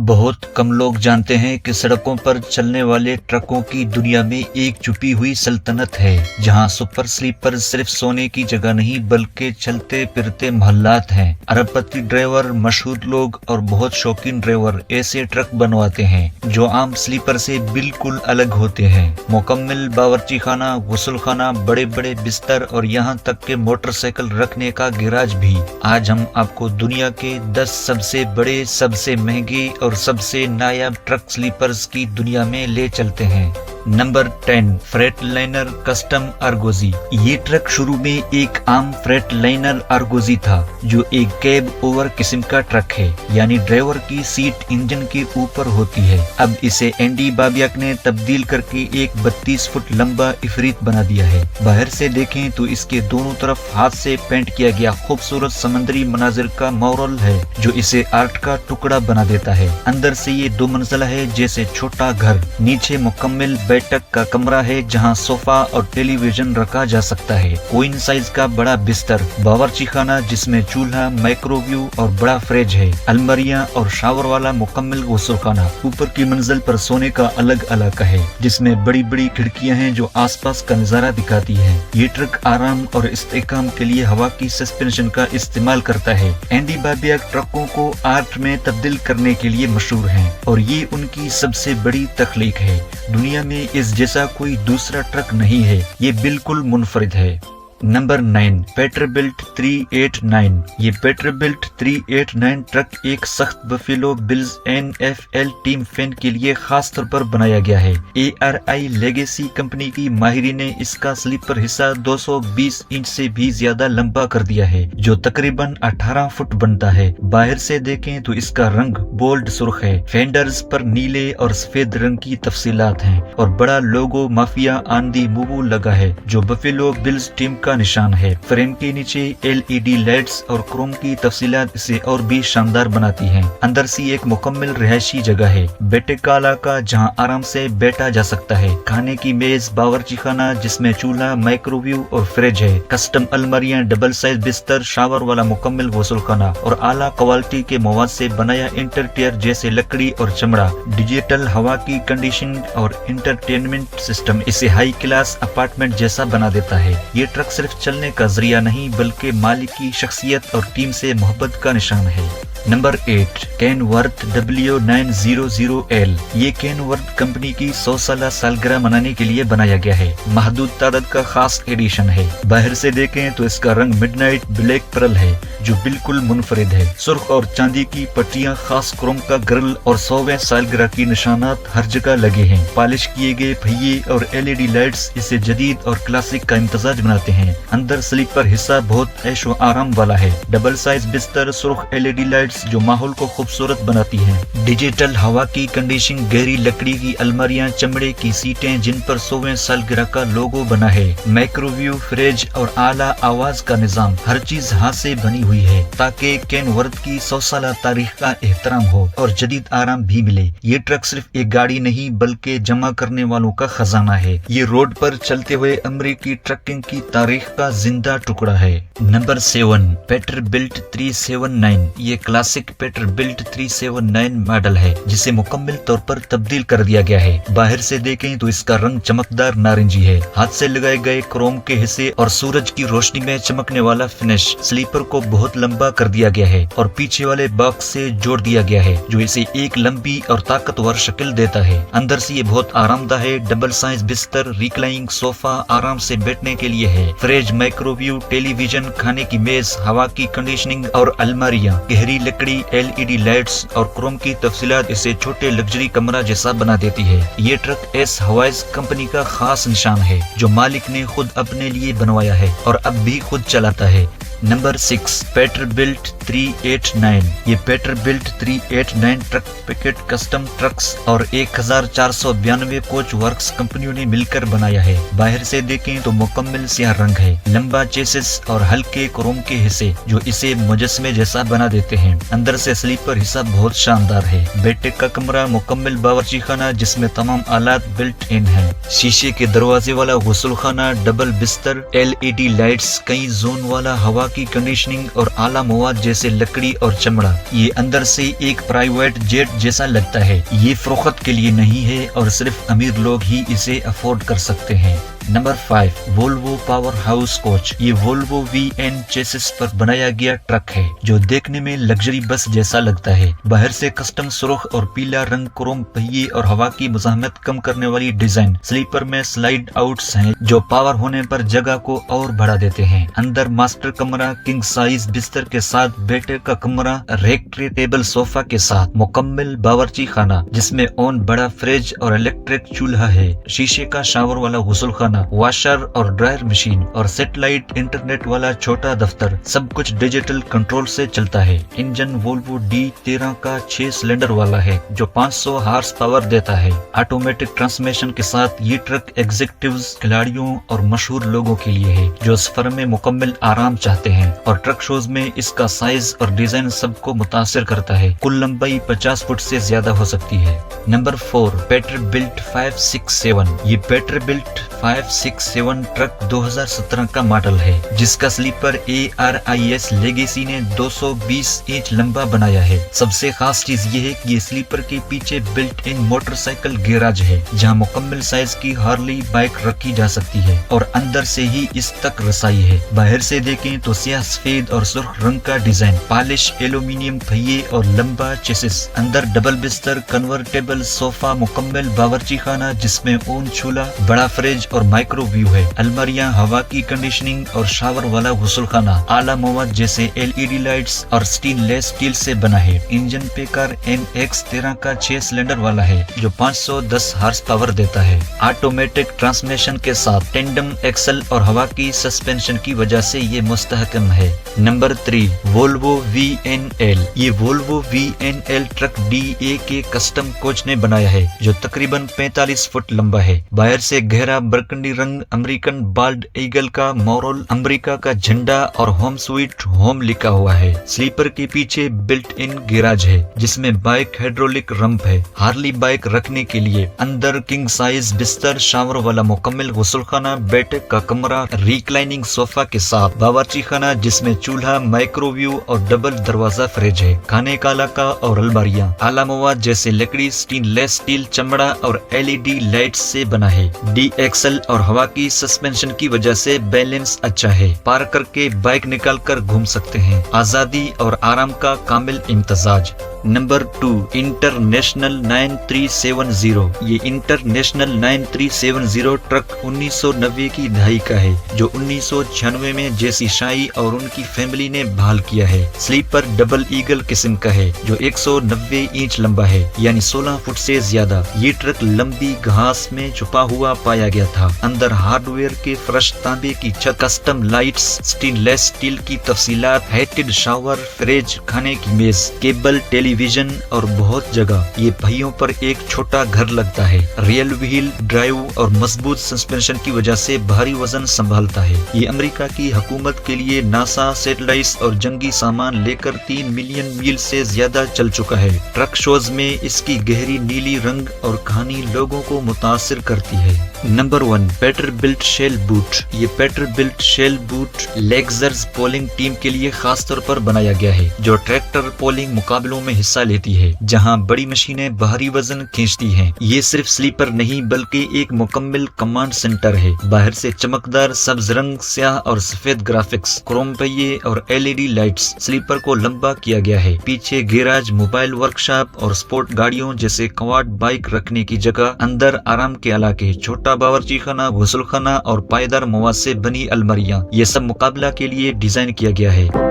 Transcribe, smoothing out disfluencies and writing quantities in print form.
बहुत कम लोग जानते हैं कि सड़कों पर चलने वाले ट्रकों की दुनिया में एक छुपी हुई सल्तनत है, जहां सुपर स्लीपर सिर्फ सोने की जगह नहीं बल्कि चलते फिरते मोहल्लात हैं। अरबपति ड्राइवर, मशहूर लोग और बहुत शौकीन ड्राइवर ऐसे ट्रक बनवाते हैं जो आम स्लीपर से बिल्कुल अलग होते हैं। मुकम्मल बावर्ची खाना, गुसल खाना, बड़े बड़े बिस्तर और यहाँ तक के मोटरसाइकिल रखने का गैराज भी। आज हम आपको दुनिया के 10 सबसे बड़े, सबसे महंगे और सबसे नायाब ट्रक स्लीपर्स की दुनिया में ले चलते हैं। Number 10, freight liner custom argosy. ये ट्रक शुरू में एक आम फ्रेट लाइनर आर्गोजी था, जो एक कैब ओवर किस्म का ट्रक है, यानी ड्राइवर की सीट इंजन के ऊपर होती है। अब इसे एंडी बाबियाक ने तब्दील करके एक 32 फुट लंबा इफरीत बना दिया है। बाहर से देखें तो इसके दोनों तरफ हाथ से पेंट किया गया खूबसूरत समंदरी मनाजिर का मॉरल है, जो इसे आर्ट का टुकड़ा बना देता है। अंदर से ये 2 मंजिला है, जैसे छोटा घर। नीचे मुकम्मल बैठक का कमरा है, जहां सोफा और टेलीविजन रखा जा सकता है। क्वीन साइज का बड़ा बिस्तर, बावर्ची खाना जिसमें चूल्हा, माइक्रोवेव और बड़ा फ्रिज है, अलमारियां और शावर वाला मुकम्मल गुस्ल खाना। ऊपर की मंजिल पर सोने का अलग इलाका है, जिसमें बड़ी बड़ी खिड़कियां हैं जो आसपास का नजारा दिखाती है। ये ट्रक आराम और इस्तेकाम के लिए हवा की सस्पेंशन का इस्तेमाल करता है। एंडी बाबियाक ट्रकों को आर्ट में तब्दील करने के लिए मशहूर हैं और ये उनकी सबसे बड़ी तख्लीक है। दुनिया में इस जैसा कोई दूसरा ट्रक नहीं है, ये बिल्कुल मुनफरिद है। नंबर 9, पेटरबिल्ट 389। ये पेटरबिल्ट 389 ट्रक एक सख्त buffalo bills NFL team fan के लिए खास तौर पर बनाया गया है। ARI लेगेसी कंपनी की माहिरी ने इसका स्लीपर हिस्सा 220 इंच से भी ज्यादा लंबा कर दिया है, जो तकरीबन 18 फुट बनता है। बाहर से देखें तो इसका रंग बोल्ड सुर्ख है, फेंडर्स पर नीले और सफेद रंग की तफसीलात हैं और बड़ा लोगो माफिया ऑन दी मूव लगा है, जो बफेलो बिल्स टीम का निशान है। फ्रेम के नीचे LED लाइट्स और क्रोम की तफसीलात इसे और भी शानदार बनाती हैं। अंदर से एक मुकम्मल रिहायशी जगह है, बैठक का इलाका जहां आराम से बैठा जा सकता है। खाने की मेज, बावर्ची खाना जिसमें चूल्हा, माइक्रोवेव और फ्रिज है, कस्टम अलमारियां, डबल साइज बिस्तर, शावर वाला मुकम्मल गुस्ल खाना और आला क्वालिटी के मवाद से बनाया इंटीरियर जैसे लकड़ी और चमड़ा। डिजिटल हवा की कंडीशनिंग और इंटरटेनमेंट सिस्टम इसे हाई क्लास अपार्टमेंट जैसा बना देता है। ये ट्रक सिर्फ चलने का जरिया नहीं बल्कि मालिक की शख्सियत और टीम से मोहब्बत का निशान है। Number 8, Kenworth W900L। ये केनवर्थ कंपनी की 100 साल सालगिरह मनाने के लिए बनाया गया है। महदूद तादाद का खास एडिशन है। बाहर से देखें तो इसका रंग मिडनाइट ब्लैक पर्ल है, जो बिल्कुल मुनफरिद है। सुर्ख और चांदी की पट्टियां, खास क्रोम का ग्रिल और 100वें सालगिरह की निशानात हर जगह लगे हैं। पॉलिश किए गए पहिए और LED लाइट्स इसे जदीद और क्लासिक का इम्तजाज बनाते हैं। अंदर स्लीपर हिस्सा बहुत ऐशो आराम वाला है। डबल साइज बिस्तर, सुर्ख LED लाइट्स जो माहौल को खूबसूरत बनाती हैं। डिजिटल हवा की कंडीशनिंग, गहरी लकड़ी की अलमारियां, चमड़े की सीटें जिन पर 100वें सालगिरह का लोगो बना है, माइक्रोवेव, फ्रिज और आला आवाज का निजाम, हर चीज हाथ से बनी हुई है ताकि केनवर्थ की 100 साल तारीख का एहतराम हो और जदीद आराम भी मिले। ये ट्रक सिर्फ एक गाड़ी नहीं बल्कि जमा करने वालों का खजाना है। ये रोड पर चलते हुए अमेरिकी ट्रकिंग की तारीख का जिंदा टुकड़ा है। नंबर 7, पेटरबिल्ट 379। ये क्लासिक पेटरबिल्ट 379 मॉडल है, जिसे मुकम्मल तौर पर तब्दील कर दिया गया है। बाहर से देखें तो इसका रंग चमकदार नारंगी है। हाथ से लगाए गए क्रोम के हिस्से और सूरज की रोशनी में चमकने वाला फिनिश स्लीपर को बहुत लंबा कर दिया गया है और पीछे वाले बॉक्स से जोड़ दिया गया है, जो इसे एक लंबी और ताकतवर शक्ल देता है। अंदर से ये बहुत आरामदाह है। डबल साइज बिस्तर, रिक्लाइनिंग सोफा आराम से बैठने के लिए है। फ्रिज, माइक्रोवेव, टेलीविजन, खाने की मेज, हवा की कंडीशनिंग और अलमारियां, गहरी लकड़ी, LED लाइट्स और क्रोम की तफसीलात इसे छोटे लग्जरी कमरा जैसा बना देती है। ये ट्रक एस हवाइज कंपनी का खास निशान है, जो मालिक ने खुद अपने लिए बनवाया है और अब भी खुद चलाता है। नंबर 6, पेटरबिल्ट 389। ये पेटरबिल्ट 389 ट्रक पैकेट कस्टम ट्रक्स और 1492 कोच वर्क्स कंपनियों ने मिलकर बनाया है। बाहर से देखें तो मुकम्मल स्याह रंग है, लंबा चेसिस और हल्के क्रोम के हिस्से जो इसे मुजस्मे जैसा बना देते हैं। अंदर से स्लीपर हिस्सा बहुत शानदार है। बैठक का कमरा, मुकम्मल बावर्ची खाना जिसमें तमाम आलात बिल्ट इन है, शीशे के दरवाजे वाला गुस्ल खाना, डबल बिस्तर, LED लाइट्स, कई जोन वाला हवा की कंडीशनिंग और आला मवाद जैसे लकड़ी और चमड़ा। ये अंदर से एक प्राइवेट जेट जैसा लगता है। ये फरोख्त के लिए नहीं है और सिर्फ अमीर लोग ही इसे अफोर्ड कर सकते हैं। Number 5, Volvo power house coach. ये वोल्वो VN चेसिस पर बनाया गया ट्रक है जो देखने में लग्जरी बस जैसा लगता है। बाहर से कस्टम सुर्ख और पीला रंग, क्रोम पहिए और हवा की मुज़ाहमत कम करने वाली डिजाइन। स्लीपर में स्लाइड आउट्स हैं जो पावर होने पर जगह को और बढ़ा देते हैं। अंदर मास्टर कमरा, किंग साइज बिस्तर के साथ बेटे का कमरा, रेक ट्रे टेबल सोफा के साथ मुकम्मल बावर्ची खाना जिसमें ओन बड़ा फ्रिज और इलेक्ट्रिक चूल्हा है, शीशे का शावर वाला गुस्ल खाना, वॉशर और ड्रायर मशीन और सैटेलाइट इंटरनेट वाला छोटा दफ्तर। सब कुछ डिजिटल कंट्रोल से चलता है। इंजन वोल्वो D13 का 6 सिलेंडर वाला है जो 500 हार्स पावर देता है। ऑटोमेटिक ट्रांसमिशन के साथ ये ट्रक एग्जीक्यूटिव्स, खिलाड़ियों और मशहूर लोगों के लिए है जो सफर में मुकम्मल आराम चाहते हैं। और ट्रक शोज में इसका साइज और डिजाइन सबको मुतासिर करता है। कुल लंबाई 50 फुट से ज्यादा हो सकती है। नंबर 4, पेटरबिल्ट 567। ये पेटरबिल्ट 567 ट्रक 2017 का मॉडल है जिसका स्लीपर ARIS लेगेसी ने 220 इंच लंबा बनाया है। सबसे खास चीज ये है कि ये स्लीपर के पीछे बिल्ट इन मोटरसाइकिल गैराज है जहां मुकम्मल साइज की हार्ली बाइक रखी जा सकती है और अंदर से ही इस तक रसाई है। बाहर से देखें तो स्याह सफेद और सुर्ख रंग का डिजाइन, पॉलिश एल्यूमिनियम पहिए और लंबा चेसिस। अंदर डबल बिस्तर, कन्वर्टेबल सोफा, मुकम्मल बावर्ची खाना जिसमें ओन चूल्हा, बड़ा फ्रिज और माइक्रोवेव है। अलमारियां, हवा की कंडीशनिंग और शावर वाला गुस्ल खाना। आला मवाद जैसे LED लाइट्स और स्टेनलेस स्टील से बना है। इंजन पेकर MX13 का 6 सिलेंडर वाला है जो 510 हार्स पावर देता है। ऑटोमेटिक ट्रांसमिशन के साथ टेंडम एक्सल और हवा की सस्पेंशन की वजह से ये मुस्तहकम है। Number 3, Volvo VNL। ये वोल्वो VNL ट्रक DA के कस्टम कोच ने बनाया है जो तकरीबन 45 फुट लंबा है। बाहर से गहरा बरकंडी रंग, अमेरिकन बाल्ड ईगल का मोरल, अमेरिका का झंडा और होम स्वीट होम लिखा हुआ है। स्लीपर के पीछे बिल्ट इन गैराज है जिसमें बाइक हाइड्रोलिक रंप है, हार्ली बाइक रखने के लिए। अंदर किंग साइज बिस्तर, शावर वाला मुकम्मल गुस्ल खाना, बैठक का कमरा, रिक्लाइनिंग सोफा के साथ बावर्ची खाना जिसमें चूल्हा, माइक्रोवेव और डबल दरवाजा फ्रिज है। खाने का इलाका और अलमारियां आला मवाद जैसे लकड़ी, स्टेनलेस स्टील, चमड़ा और LED लाइट्स से बना है। DXL और हवा की सस्पेंशन की वजह से बैलेंस अच्छा है। पार्क करके बाइक निकाल कर घूम सकते हैं। आजादी और आराम का कामिल इम्तजाज। Number 2, international 9370। ये इंटरनेशनल 9370 ट्रक 1990 की दहाई का है जो 1996 में जेसी शाही और उनकी फैमिली ने बहाल किया है। स्लीपर डबल ईगल किस्म का है जो 190 इंच लंबा है यानी 16 फुट से ज्यादा। ये ट्रक लंबी घास में छुपा हुआ पाया गया था। अंदर हार्डवेयर के फर्श, तांबे की छत, कस्टम लाइट्स, स्टेनलेस स्टील की तफसीलात, हाइटेड शावर, फ्रिज, खाने की मेज, केबल, टेलीविजन और बहुत जगह। ये पहियों पर एक छोटा घर लगता है। रियल व्हील ड्राइव और मजबूत सस्पेंशन की वजह से भारी वजन संभालता है। ये अमेरिका की हुकूमत के लिए नासा, सैटेलाइट्स और जंगी सामान लेकर 3 मिलियन मील से ज्यादा चल चुका है। ट्रक शोज में इसकी गहरी नीली रंग और कहानी लोगों को मुतासिर करती है। Number 1, Peterbilt shell boot. ये पेटरबिल्ट शेल बूट लेक्सर्स पोलिंग टीम के लिए खास तौर पर बनाया गया है जो ट्रैक्टर पोलिंग मुकाबलों में हिस्सा लेती है जहां बड़ी मशीनें भारी वजन खींचती हैं। ये सिर्फ स्लीपर नहीं बल्कि एक मुकम्मल कमांड सेंटर है। बाहर से चमकदार सब्ज रंग, स्याह और सफेद ग्राफिक्स, क्रोम पहिए और LED लाइट्स। स्लीपर को लंबा किया गया है। पीछे गैराज, मोबाइल वर्कशॉप और स्पोर्ट गाड़ियों जैसे क्वाड बाइक रखने की जगह। अंदर आराम के इलाके, छोटा बावर्ची खाना, गुस्ल खाना और पायदार मवाद से बनी अलमारियां। ये सब मुकाबला के लिए डिजाइन किया गया है।